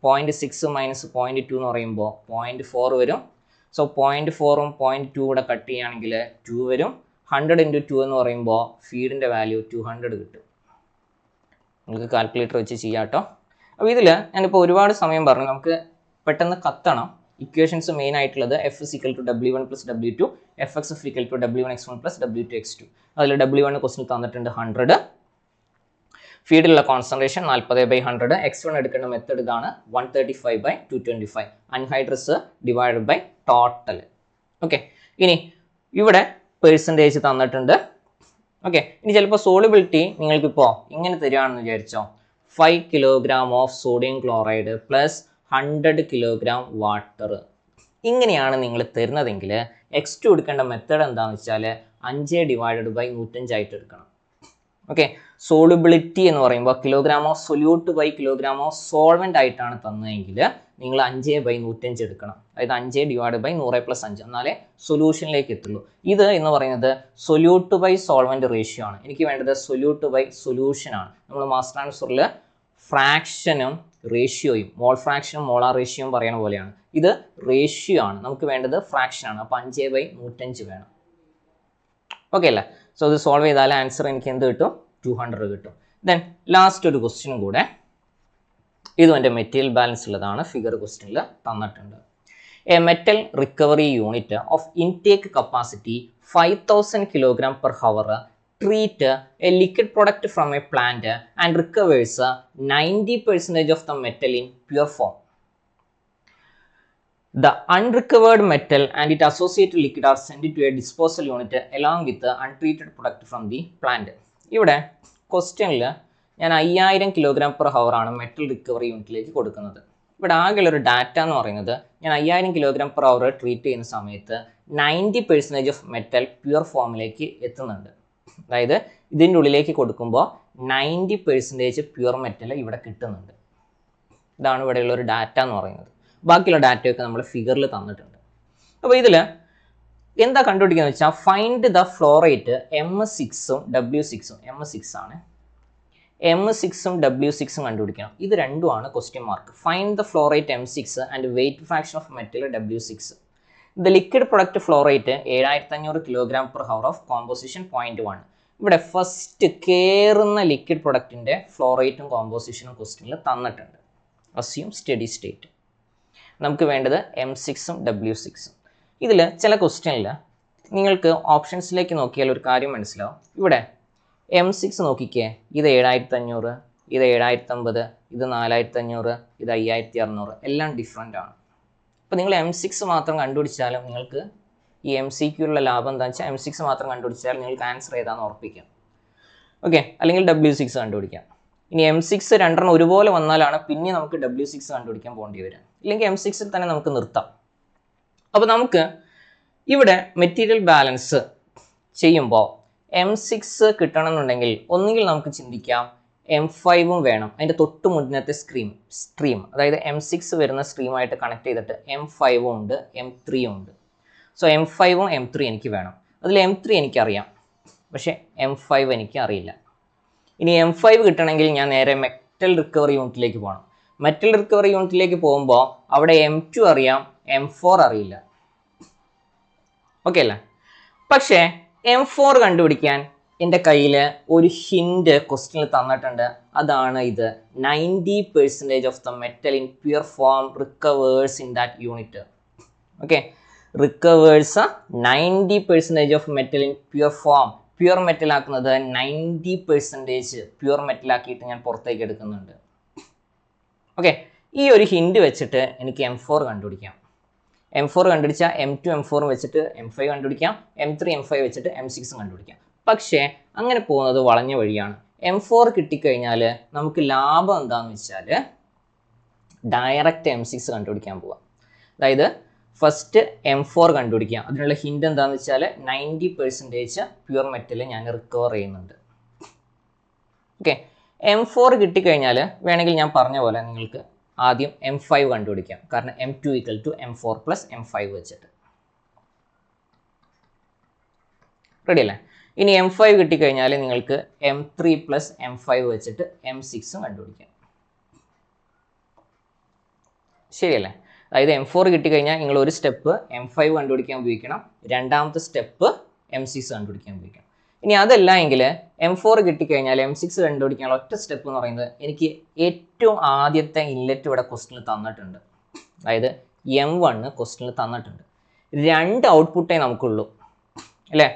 0.6 മൈനസ് 0.2 എന്ന് പറയുമ്പോൾ 0.4 വരും. സോ 0.4ഉം 0.2 കൂടെ കട്ട് ചെയ്യുകയാണെങ്കിൽ 2 വരും. 100 × 2 എന്ന് പറയുമ്പോൾ ഫീഡിൻ്റെ വാല്യൂ 200 കിട്ടും. നിങ്ങൾക്ക് കാൽക്കുലേറ്റർ വെച്ച് ചെയ്യാം കേട്ടോ. അപ്പോൾ ഇതിൽ ഞാനിപ്പോൾ ഒരുപാട് സമയം പറഞ്ഞു, നമുക്ക് പെട്ടെന്ന് കത്തണം. ഇക്വേഷൻസ് മെയിൻ ആയിട്ടുള്ളത് F is equal to W1 plus W2, Fx is equal to W1x1 plus W2x2. അതിൽ W1 ക്വസ്റ്റ്യൻ തന്നിട്ടുണ്ട് 100. ഫീഡിലുള്ള കോൺസെൻട്രേഷൻ 40/100. x1 എടുക്കേണ്ട മെത്തേഡ് ഇതാണ് 135/225. Anhydrous divided by total. Okay, ഇനി ഇവിടെ പെർസെൻറ്റേജ് തന്നിട്ടുണ്ട്. ഓക്കെ, ഇനി ചിലപ്പോൾ സോളിബിലിറ്റി നിങ്ങൾക്കിപ്പോൾ ഇങ്ങനെ തരികയാണെന്ന് വിചാരിച്ചോ, 5 kilogram of sodium chloride plus 100 kilogram water. ഇങ്ങനെയാണ് നിങ്ങൾ തരുന്നതെങ്കിൽ x2 എടുക്കേണ്ട മെത്തേഡ് എന്താണെന്ന് വെച്ചാൽ 5/105 ആയിട്ട് എടുക്കണം. ഓക്കെ, സോളിബിലിറ്റി എന്ന് പറയുമ്പോൾ kilogram of solute by kilogram of solvent ആയിട്ടാണ് തന്നതെങ്കിൽ നിങ്ങൾ 5/105 എടുക്കണം. അതായത് 5/100 + 5 എന്നാലേ സൊല്യൂഷനിലേക്ക് എത്തുള്ളൂ. ഇത് എന്ന് പറയുന്നത് സൊല്യൂട്ട് ബൈ സോൾവെൻ്റ് റേഷ്യോ ആണ്. എനിക്ക് വേണ്ടത് സൊല്യൂട്ട് ബൈ സൊല്യൂഷൻ ആണ്. നമ്മൾ മാസ് ട്രാൻസ്ഫറിൽ ഫ്രാക്ഷനും റേഷ്യോയും, മോൾ ഫ്രാക്ഷനും മോളാർ റേഷ്യോയും പറയുന്ന പോലെയാണ്. ഇത് റേഷ്യോ ആണ്, നമുക്ക് വേണ്ടത് ഫ്രാക്ഷൻ ആണ്. അപ്പോൾ 5/105 വേണം. ഓക്കെ അല്ലേ? സോ ഇത് സോൾവ് ചെയ്താൽ ആൻസർ എനിക്ക് എന്ത് കിട്ടും? 200 കിട്ടും. ദെൻ ലാസ്റ്റ് ഒരു ക്വസ്റ്റ്യനും കൂടെ, ഇതും എൻ്റെ മെറ്റീരിയൽ ബാലൻസ് ഉള്ളതാണ്, ഫിഗർ ക്വസ്റ്റ്യനിൽ തന്നിട്ടുണ്ട്. A metal recovery unit of intake capacity 5000 kg/h treat a liquid product from a plant and recovers 90% of the metal in pure form. The unrecovered metal and its associated liquid are sent to a disposal unit along with the untreated product from the plant. ഇവിടെ ക്വസ്റ്റ്യനിൽ ഞാൻ 5000 kg/h ആണ് മെറ്റൽ റിക്കവറി യൂണിറ്റിലേക്ക് കൊടുക്കുന്നത്. ഇവിടെ ആകെയുള്ള ഒരു ഡാറ്റ എന്ന് പറയുന്നത്, ഞാൻ 5000 kg/h ട്രീറ്റ് ചെയ്യുന്ന സമയത്ത് 90% ഓഫ് മെറ്റൽ പ്യുവർ ഫോമിലേക്ക് എത്തുന്നുണ്ട്. അതായത് ഇതിൻ്റെ ഉള്ളിലേക്ക് കൊടുക്കുമ്പോൾ 90% പ്യുവർ മെറ്റൽ ഇവിടെ കിട്ടുന്നുണ്ട്. ഇതാണ് ഇവിടെയുള്ള ഒരു ഡാറ്റ എന്ന് പറയുന്നത്. ബാക്കിയുള്ള ഡാറ്റയൊക്കെ നമ്മൾ ഫിഗറിൽ തന്നിട്ടുണ്ട്. അപ്പോൾ ഇതിൽ എന്താ കണ്ടുപിടിക്കുന്നത് വെച്ചാൽ, ഫൈൻഡ് ദ ഫ്ലോ റേറ്റ് M6ഉം W6ഉം. M6 ആണ്, M6ഉം W6ഉം കണ്ടുപിടിക്കണം. ഇത് രണ്ടുമാണ് question mark. Find the flow rate M6 and weight fraction of metal W6. The liquid product flow rate 7500 kg/h of composition 0.1. ഇവിടെ ഫസ്റ്റ് കയറുന്ന ലിക്വിഡ് പ്രൊഡക്റ്റിൻ്റെ ഫ്ലോ റേറ്റും കോമ്പോസിഷനും ക്വസ്റ്റ്യനിൽ തന്നിട്ടുണ്ട്. Assume steady state. നമുക്ക് വേണ്ടത് M6ഉം W6ഉം. ഇതിൽ ചില ക്വസ്റ്റ്യനിൽ നിങ്ങൾക്ക് ഓപ്ഷൻസിലേക്ക് നോക്കിയാൽ ഒരു കാര്യം മനസ്സിലാവും. ഇവിടെ M6 നോക്കിക്കേ, ഇത് 7500, ഇത് 7050, ഇത് 4500, ഇത് 5600, എല്ലാം ഡിഫറെൻ്റ് ആണ്. അപ്പോൾ നിങ്ങൾ M6 മാത്രം കണ്ടുപിടിച്ചാലും നിങ്ങൾക്ക് ഈ MCQലുള്ള ലാഭം എന്താണെന്ന് വെച്ചാൽ M6 മാത്രം കണ്ടുപിടിച്ചാൽ നിങ്ങൾക്ക് ആൻസർ ഏതാണെന്ന് ഉറപ്പിക്കാം. ഓക്കെ, അല്ലെങ്കിൽ W6 കണ്ടുപിടിക്കാം. ഇനി M6 രണ്ടെണ്ണം ഒരുപോലെ വന്നാലാണ് പിന്നെ നമുക്ക് W6 കണ്ടുപിടിക്കാൻ പോകേണ്ടി വരിക. ഇല്ലെങ്കിൽ M6ൽ തന്നെ നമുക്ക് നിർത്താം. അപ്പോൾ നമുക്ക് ഇവിടെ മെറ്റീരിയൽ ബാലൻസ് ചെയ്യുമ്പോൾ M6 കിട്ടണമെന്നുണ്ടെങ്കിൽ ഒന്നുകിൽ നമുക്ക് ചിന്തിക്കാം M5ഉം വേണം, അതിൻ്റെ തൊട്ട് മുന്നത്തെ സ്ട്രീം അതായത് M6 വരുന്ന സ്ട്രീമായിട്ട് കണക്ട് ചെയ്തിട്ട് M5ഉം ഉണ്ട്, M3ഉം ഉണ്ട്. സോ M5ഉം M3 എനിക്ക് വേണം. അതിൽ M3 എനിക്കറിയാം, പക്ഷേ M5 എനിക്ക് അറിയില്ല. ഇനി M5 കിട്ടണമെങ്കിൽ ഞാൻ നേരെ മെറ്റൽ റിക്കവറി യൂണിറ്റിലേക്ക് പോകണം. മെറ്റൽ റിക്കവറി യൂണിറ്റിലേക്ക് പോകുമ്പോൾ അവിടെ M2 അറിയാം, M4 അറിയില്ല. ഓക്കെ അല്ലേ? പക്ഷേ M4 കണ്ടുപിടിക്കാൻ എൻ്റെ കയ്യിൽ ഒരു ഹിൻഡ് ക്വസ്റ്റ്യനിൽ തന്നിട്ടുണ്ട്. അതാണ് ഇത്, 90% of the metal in pure form recovers in that unit. Okay, recovers 90% of metal in pure form. Pure metal ആക്കുന്നത് 90% പ്യുവർ മെറ്റലാക്കിയിട്ട് ഞാൻ പുറത്തേക്ക് എടുക്കുന്നുണ്ട്. ഓക്കെ, ഈ ഒരു ഹിൻഡ് വെച്ചിട്ട് എനിക്ക് M4 കണ്ടുപിടിക്കാം. M4 കണ്ടുപിടിച്ചാൽ M2 M4 വെച്ചിട്ട് M5 കണ്ടുപിടിക്കാം, M3 M5 വെച്ചിട്ട് M6 കണ്ടുപിടിക്കാം. പക്ഷേ അങ്ങനെ പോകുന്നത് വളഞ്ഞ വഴിയാണ്. M4 കിട്ടിക്കഴിഞ്ഞാൽ നമുക്ക് ലാഭം എന്താണെന്ന് വെച്ചാൽ ഡയറക്റ്റ് M6 കണ്ടുപിടിക്കാൻ പോവാം. അതായത് ഫസ്റ്റ് M4 കണ്ടുപിടിക്കാം. അതിനുള്ള ഹിൻഡ് എന്താണെന്ന് വെച്ചാൽ 90% പ്യുവർ മെറ്റൽ ഞാൻ റിക്കവർ ചെയ്യുന്നുണ്ട്. ഓക്കെ, M4 കിട്ടിക്കഴിഞ്ഞാൽ വേണമെങ്കിൽ ഞാൻ പറഞ്ഞ പോലെ നിങ്ങൾക്ക് ആദ്യം M5 കണ്ടുപിടിക്കാം. കാരണം M2 = M4 + M5 വെച്ചിട്ട്. റെഡി അല്ലേ? ഇനി M5 കിട്ടിക്കഴിഞ്ഞാൽ നിങ്ങൾക്ക് M3 + M5 വെച്ചിട്ട് M6 കണ്ടുപിടിക്കാം. ശരിയല്ലേ? അതായത് M4 കിട്ടിക്കഴിഞ്ഞാൽ നിങ്ങൾ ഒരു സ്റ്റെപ്പ് M5 കണ്ടുപിടിക്കാൻ ഉപയോഗിക്കണം, രണ്ടാമത്തെ സ്റ്റെപ്പ് M6 കണ്ടുപിടിക്കാൻ ഉപയോഗിക്കണം. ഇനി അതല്ല എങ്കിൽ M4 കിട്ടിക്കഴിഞ്ഞാൽ M6 കണ്ടുപിടിക്കാനുള്ള ഒറ്റ സ്റ്റെപ്പ് എന്ന് പറയുന്നത് എനിക്ക് ഏറ്റവും ആദ്യത്തെ ഇൻലെറ്റ് ഇവിടെ ക്വസ്റ്റിനിൽ തന്നിട്ടുണ്ട്. അതായത് M1 ക്വസ്റ്റിനിൽ തന്നിട്ടുണ്ട്. 2 ഔട്ട്പുട്ടേ നമുക്കുള്ളൂ അല്ലേ?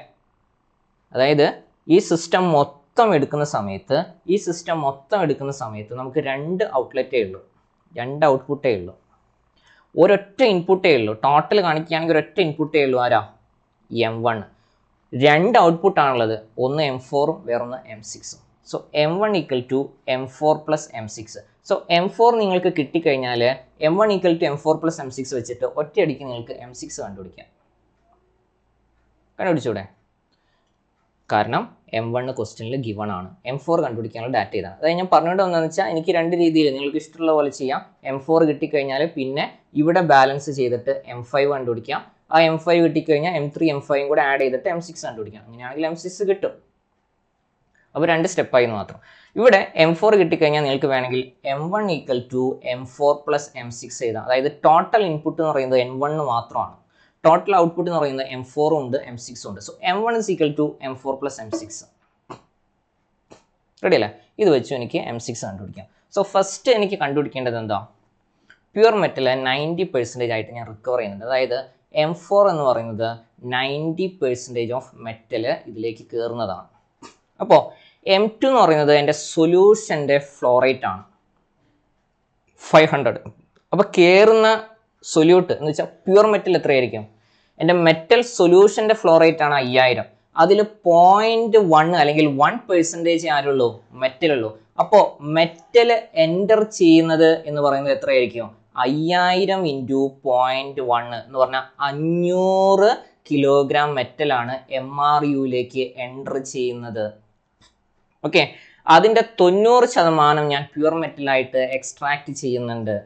അതായത് ഈ സിസ്റ്റം മൊത്തം എടുക്കുന്ന സമയത്ത് നമുക്ക് 2 ഔട്ട്ലെറ്റേ ഉള്ളൂ, 2 ഔട്ട്പുട്ടേ ഉള്ളൂ, ഒരൊറ്റ ഇൻപുട്ടേ ഉള്ളൂ. ടോട്ടൽ കാണിക്കുകയാണെങ്കിൽ ഒരൊറ്റ ഇൻപുട്ടേ ഉള്ളൂ. ആരാ? M1. 2 ഔട്ട്പുട്ടാണുള്ളത്, ഒന്ന് M4ഉം വേറൊന്ന് M6ഉം. So M1 equal to M4 plus M6. So M4 നിങ്ങൾക്ക് കിട്ടിക്കഴിഞ്ഞാൽ M1 equal to M4 plus M6 വെച്ചിട്ട് ഒറ്റയടിക്ക് നിങ്ങൾക്ക് M6 കണ്ടുപിടിക്കാം. കണ്ടുപിടിച്ചൂടെ? കാരണം M1 ക്വസ്റ്റ്യനിൽ ഗിവൺ ആണ്, M4 കണ്ടുപിടിക്കാനുള്ള ഡാറ്റ ഇതാണ്. അതായത് ഞാൻ പറഞ്ഞുകൊണ്ട് വന്നതെന്ന് വെച്ചാൽ എനിക്ക് 2 രീതിയിൽ നിങ്ങൾക്ക് ഇഷ്ടമുള്ള പോലെ ചെയ്യാം. M4 കിട്ടിക്കഴിഞ്ഞാൽ പിന്നെ ഇവിടെ ബാലൻസ് ചെയ്തിട്ട് M5 കണ്ടുപിടിക്കാം. ആ M5 കിട്ടിക്കഴിഞ്ഞാൽ M3 M5 കൂടെ ആഡ് ചെയ്തിട്ട് M6 കണ്ടുപിടിക്കാം. അങ്ങനെയാണെങ്കിൽ M6 കിട്ടും. അപ്പോൾ 2 സ്റ്റെപ്പായി മാത്രം. ഇവിടെ M4 കിട്ടിക്കഴിഞ്ഞാൽ നിങ്ങൾക്ക് വേണമെങ്കിൽ M1 equal to M4 plus M6 എഴുതാം. അതായത് ടോട്ടൽ ഇൻപുട്ട് എന്ന് പറയുന്നത് M1 മാത്രമാണ്, ടോട്ടൽ ഔട്ട്പുട്ട് എന്ന് പറയുന്നത് M4 ഉണ്ട് M6 ഉണ്ട്. So M1 is equal to M4 plus M6. Ready അല്ലേ? ഇത് വെച്ച് എനിക്ക് M6 കണ്ടുപിടിക്കാം. സോ ഫസ്റ്റ് എനിക്ക് കണ്ടുപിടിക്കേണ്ടത് എന്താ? പ്യുവർ മെറ്റൽ 90% ആയിട്ട് ഞാൻ റിക്കവർ ചെയ്യുന്നുണ്ട്. അതായത് M4 എന്ന് പറയുന്നത് 90% ഓഫ് മെറ്റൽ ഇതിലേക്ക് കയറുന്നതാണ്. അപ്പോൾ M2 എന്ന് പറയുന്നത് എൻ്റെ സൊല്യൂഷൻ്റെ ഫ്ലോ റേറ്റ് ആണ് 500. അപ്പോൾ കയറുന്ന സൊല്യൂട്ട് എന്ന് വെച്ചാൽ പ്യുവർ മെറ്റൽ എത്രയായിരിക്കും? എൻ്റെ മെറ്റൽ സൊല്യൂഷൻ്റെ ഫ്ലോ റേറ്റ് ആണ് 5000. അതിൽ 0.1 അല്ലെങ്കിൽ 1% ആരുള്ളൂ? മെറ്റലുള്ളൂ. അപ്പോൾ മെറ്റൽ എൻ്റർ ചെയ്യുന്നത് എന്ന് പറയുന്നത് എത്രയായിരിക്കും? 5000 ഇൻറ്റു 0.1 എന്ന് പറഞ്ഞാൽ 500 കിലോഗ്രാം മെറ്റലാണ് MRUയിലേക്ക് എൻ്റർ ചെയ്യുന്നത്. ഓക്കെ, അതിൻ്റെ 90% ഞാൻ പ്യുവർ മെറ്റലായിട്ട് എക്സ്ട്രാക്ട് ചെയ്യുന്നുണ്ട്.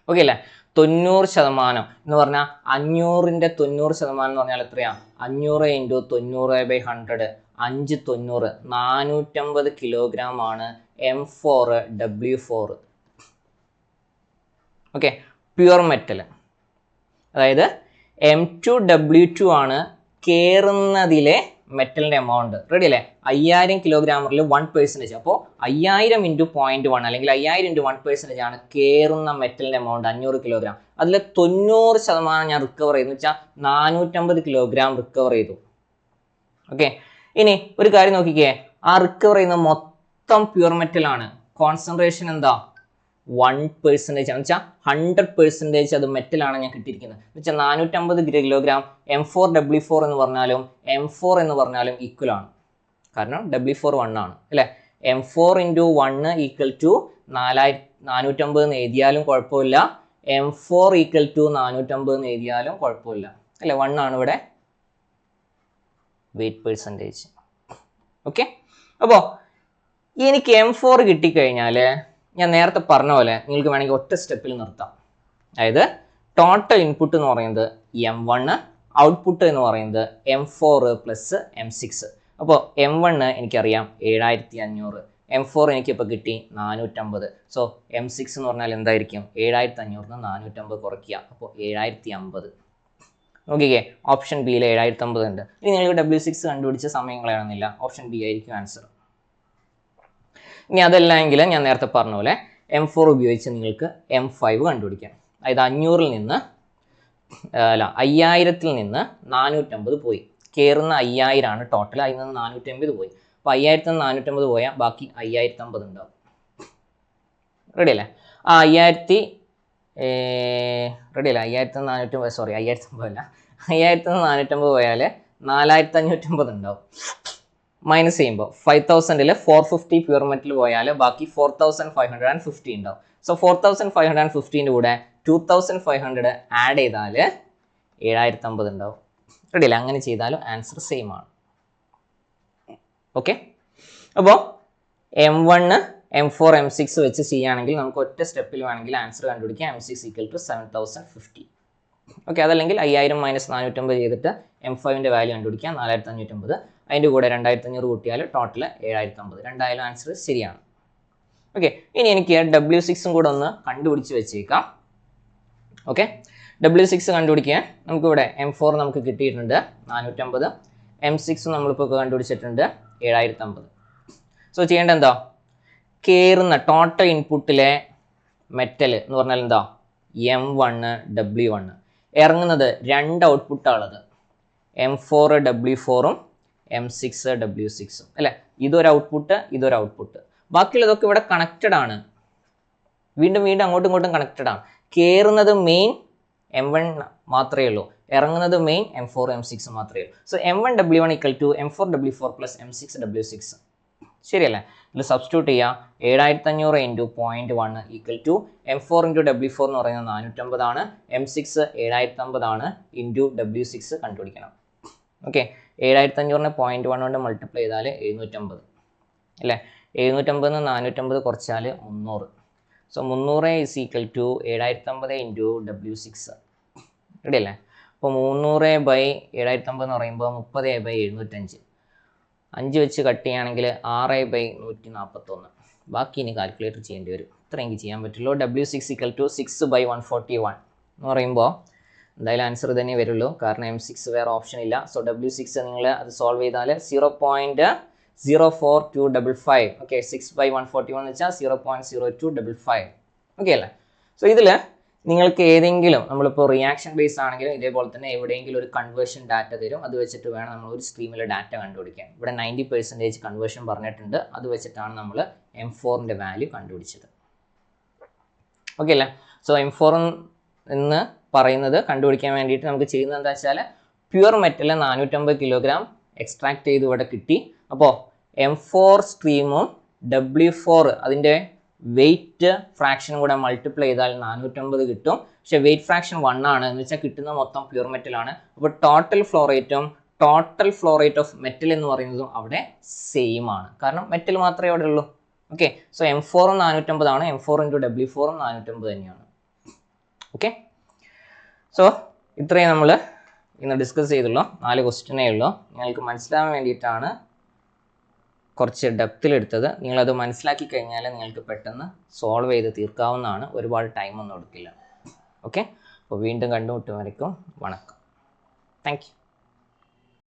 ഓക്കെ അല്ലേ? 90% എന്ന് പറഞ്ഞാൽ 500ൻ്റെ 90% എന്ന് പറഞ്ഞാൽ എത്രയാണ്? 500 ഇൻറ്റു 90/100, 590, 450 കിലോഗ്രാം ആണ് M4W4. Okay, pure metal. അതായത് M2W2 ആണ് കയറുന്നതിലെ മെറ്റലിൻ്റെ എമൗണ്ട്. റെഡി അല്ലേ? 5000 കിലോഗ്രാമിൽ 1%. അപ്പോൾ 5000 ഇൻറ്റു 0.1 അല്ലെങ്കിൽ 5000 ഇൻറ്റു 1% ആണ് കയറുന്ന മെറ്റലിൻ്റെ എമൗണ്ട് 500 കിലോഗ്രാം. അതിൽ 90% ഞാൻ റിക്കവർ ചെയ്തു വെച്ചാൽ 450 കിലോഗ്രാം റിക്കവർ ചെയ്തു. ഓക്കെ, ഇനി ഒരു കാര്യം നോക്കിക്കേ, ആ റിക്കവർ ചെയ്യുന്ന മൊത്തം പ്യുവർ മെറ്റലാണ്. കോൺസെൻട്രേഷൻ എന്താ? 1% എന്ന് വെച്ചാൽ 100% അത് മെറ്റലാണ് ഞാൻ കിട്ടിയിരിക്കുന്നത്. എന്ന് വെച്ചാൽ 450 കിലോഗ്രാം M4W4 എന്ന് പറഞ്ഞാലും M4 എന്ന് പറഞ്ഞാലും ഈക്വൽ ആണ്. കാരണം W4 1 ആണ് അല്ലേ? M4 ഇൻറ്റു 1 ഈക്വൽ ടു 450 എന്ന് എഴുതിയാലും കുഴപ്പമില്ല, M4 ഈക്വൽ ടു 450 എന്ന് എഴുതിയാലും കുഴപ്പമില്ല അല്ലേ? 1 ആണ് ഇവിടെ വെയിറ്റ് പെർസെൻറ്റേജ്. ഓക്കെ, അപ്പോൾ എനിക്ക് M4 കിട്ടിക്കഴിഞ്ഞാൽ ഞാൻ നേരത്തെ പറഞ്ഞ പോലെ നിങ്ങൾക്ക് വേണമെങ്കിൽ ഒറ്റ സ്റ്റെപ്പിൽ നിർത്താം. അതായത് ടോട്ടൽ ഇൻപുട്ട് എന്ന് പറയുന്നത് M1, ഔട്ട്പുട്ട് എന്ന് പറയുന്നത് M4 പ്ലസ് M6. അപ്പോൾ M1 എനിക്കറിയാം 7500, M4 എനിക്കിപ്പോൾ കിട്ടി 450. സോ M6 എന്ന് പറഞ്ഞാൽ എന്തായിരിക്കും? 7500 450 കുറയ്ക്കുക, അപ്പോൾ 7050. നോക്കിക്കേ, ഓപ്ഷൻ ബിയിൽ 7050 ഉണ്ട്. ഇനി നിങ്ങൾക്ക് W6 കണ്ടുപിടിച്ച സമയം കളയണമെന്നില്ല, ഓപ്ഷൻ ബി ആയിരിക്കും ആൻസർ. ഇനി അതല്ല എങ്കിൽ ഞാൻ നേരത്തെ പറഞ്ഞ പോലെ M4 ഉപയോഗിച്ച് നിങ്ങൾക്ക് M5 കണ്ടുപിടിക്കാം. അതായത് 500-ൽ നിന്ന് 5000-ൽ നിന്ന് 450 പോയി, കയറുന്ന 5000 ആണ് ടോട്ടൽ, അതിൽ നിന്ന് 450 പോയി. അപ്പോൾ 5000-ൽ നിന്ന് 450 പോയാൽ ബാക്കി 5050 ഉണ്ടാവും. റെഡി അല്ലേ? ആ 5000 റെഡി അല്ലേ? 5450, സോറി 5050 അല്ല, 5000-ൽ നിന്ന് 450 പോയാൽ 4550 ഉണ്ടാവും. മൈനസ് ചെയ്യുമ്പോൾ 5000-ൽ 450 പ്യുവർ മെറ്റൽ പോയാൽ ബാക്കി 4550 ഉണ്ടാവും. സോ 4550-ൻ്റെ കൂടെ 2500 ആഡ് ചെയ്താൽ 7050 ഉണ്ടാവും. റെഡി അല്ലേ? അങ്ങനെ ചെയ്താലും ആൻസർ സെയിം ആണ്. ഓക്കെ, അപ്പോൾ M1, M4, M6 വെച്ച് ചെയ്യുകയാണെങ്കിൽ നമുക്ക് ഒറ്റ സ്റ്റെപ്പിൽ വേണമെങ്കിൽ ആൻസർ കണ്ടുപിടിക്കാം. M6 equal to 7050. ഓക്കെ, അതല്ലെങ്കിൽ 5000 മൈനസ് 450 ചെയ്തിട്ട് M5-ൻ്റെ വാല്യൂ കണ്ടുപിടിക്കാം, 4550. അതിൻ്റെ കൂടെ 2500 കൂട്ടിയാൽ ടോട്ടൽ 7050. രണ്ടായാലും ആൻസർ ശരിയാണ്. ഓക്കെ, ഇനി എനിക്ക് W6 കൂടെ ഒന്ന് കണ്ടുപിടിച്ച് വെച്ചേക്കാം. ഓക്കെ, W6 കണ്ടുപിടിക്കാൻ നമുക്കിവിടെ M4 നമുക്ക് കിട്ടിയിട്ടുണ്ട് 450, M6 നമ്മളിപ്പോൾ കണ്ടുപിടിച്ചിട്ടുണ്ട് 7050. സോ ചെയ്യേണ്ട എന്താ, കയറുന്ന ടോട്ടൽ ഇൻപുട്ടിലെ മെറ്റൽ എന്ന് പറഞ്ഞാൽ എന്താ M1 W1, ഇറങ്ങുന്നത് രണ്ട് ഔട്ട്പുട്ടാണുള്ളത്, M4 W4ഉം M6 W6ഉം അല്ലേ. ഇതൊരു ഔട്ട്പുട്ട്, ഇതൊരു ഔട്ട്പുട്ട്, ബാക്കിയുള്ളതൊക്കെ ഇവിടെ കണക്റ്റഡ് ആണ്, വീണ്ടും വീണ്ടും അങ്ങോട്ടും ഇങ്ങോട്ടും കണക്റ്റഡ് ആണ്. കയറുന്നത് മെയിൻ M1 മാത്രമേ ഉള്ളൂ, ഇറങ്ങുന്നത് മെയിൻ M4 M6 മാത്രമേ ഉള്ളൂ. So M1 W1 equal to M4 W4 plus M6 W6. ശരിയല്ലേ? ഇതിൽ സബ്സ്റ്റിറ്റ്യൂട്ട് ചെയ്യുക. 7500 into 0.1 equal to M4 into W4 എന്ന് പറയുന്നത് 450 ആണ്, M6 7050 ആണ്, ഇൻറ്റു W6 കണ്ടുപിടിക്കണം. ഓക്കെ, 7500 0.1 കൊണ്ട് മൾട്ടിപ്ലൈ ചെയ്താൽ 750 അല്ലേ. 750 450 കുറച്ചാൽ 300. So 300 is equal to 7050 into W6. Ready അല്ലേ? അപ്പോൾ 300 ബൈ 7050 എന്ന് പറയുമ്പോൾ 30 ബൈ 705, 5 വെച്ച് കട്ട് ചെയ്യുകയാണെങ്കിൽ 6 ബൈ 141. ബാക്കി ഇനി കാൽക്കുലേറ്റർ ചെയ്യേണ്ടി വരും, ഇത്ര എനിക്ക് ചെയ്യാൻ പറ്റുള്ളൂ. W6 ഈക്വൽ ടു 6 ബൈ 141 എന്ന് പറയുമ്പോൾ എന്തായാലും ആൻസർ തന്നെ വരുള്ളൂ, കാരണം M6 വേറെ ഓപ്ഷൻ ഇല്ല. സോ W6 നിങ്ങൾ അത് സോൾവ് ചെയ്താൽ 0.04255. ഓക്കെ, 6 ബൈ 141 എന്ന് വെച്ചാൽ 0.0255. ഓക്കെ അല്ലേ? സോ ഇതിൽ നിങ്ങൾക്ക് ഏതെങ്കിലും, നമ്മളിപ്പോൾ റിയാക്ഷൻ ബേസ് ആണെങ്കിലും ഇതേപോലെ തന്നെ എവിടെയെങ്കിലും ഒരു കൺവേർഷൻ ഡാറ്റ തരും, അത് വെച്ചിട്ട് വേണം നമ്മൾ ഒരു സ്ട്രീമിലെ ഡാറ്റ കണ്ടുപിടിക്കാൻ. ഇവിടെ 90% കൺവേർഷൻ പറഞ്ഞിട്ടുണ്ട്, അത് വെച്ചിട്ടാണ് നമ്മൾ M4ൻ്റെ വാല്യൂ കണ്ടുപിടിച്ചത്. ഓക്കെ അല്ലേ? സോ M4 എന്ന് പറയുന്നത് കണ്ടുപിടിക്കാൻ വേണ്ടിയിട്ട് നമുക്ക് ചെയ്യുന്നത് എന്താ വെച്ചാൽ, പ്യുവർ മെറ്റൽ 450 കിലോഗ്രാം എക്സ്ട്രാക്ട് ചെയ്ത് ഇവിടെ കിട്ടി. അപ്പോൾ M4 സ്ട്രീമും W4 അതിൻ്റെ വെയിറ്റ് ഫ്രാക്ഷനും കൂടെ മൾട്ടിപ്ലൈ ചെയ്താൽ 450 കിട്ടും. പക്ഷേ വെയിറ്റ് ഫ്രാക്ഷൻ 1 ആണ് എന്ന് വെച്ചാൽ കിട്ടുന്ന മൊത്തം പ്യുവർ മെറ്റൽ ആണ്. അപ്പോൾ total flow rate of metal എന്ന് പറയുന്നതും അവിടെ സെയിം ആണ്, കാരണം മെറ്റൽ മാത്രമേ അവിടെ ഉള്ളൂ. ഓക്കെ, സോ M4 450 ആണ്, M4 ഇൻറ്റു W4 450 തന്നെയാണ്. ഓക്കെ, സോ ഇത്രയും നമ്മൾ ഇന്ന് ഡിസ്കസ് ചെയ്തുള്ളൂ. 4 ക്വസ്റ്റ്യനേ ഉള്ളൂ. നിങ്ങൾക്ക് മനസ്സിലാവാൻ വേണ്ടിയിട്ടാണ് കുറച്ച് ഡെപ്തിലെടുത്തത്. നിങ്ങളത് മനസ്സിലാക്കി കഴിഞ്ഞാൽ നിങ്ങൾക്ക് പെട്ടെന്ന് സോൾവ് ചെയ്ത് തീർക്കാവുന്നതാണ്, ഒരുപാട് ടൈമൊന്നും എടുക്കില്ല. ഓക്കെ, അപ്പോൾ വീണ്ടും കണ്ടുമുട്ടും വരയ്ക്കും വണക്കം. Thank you.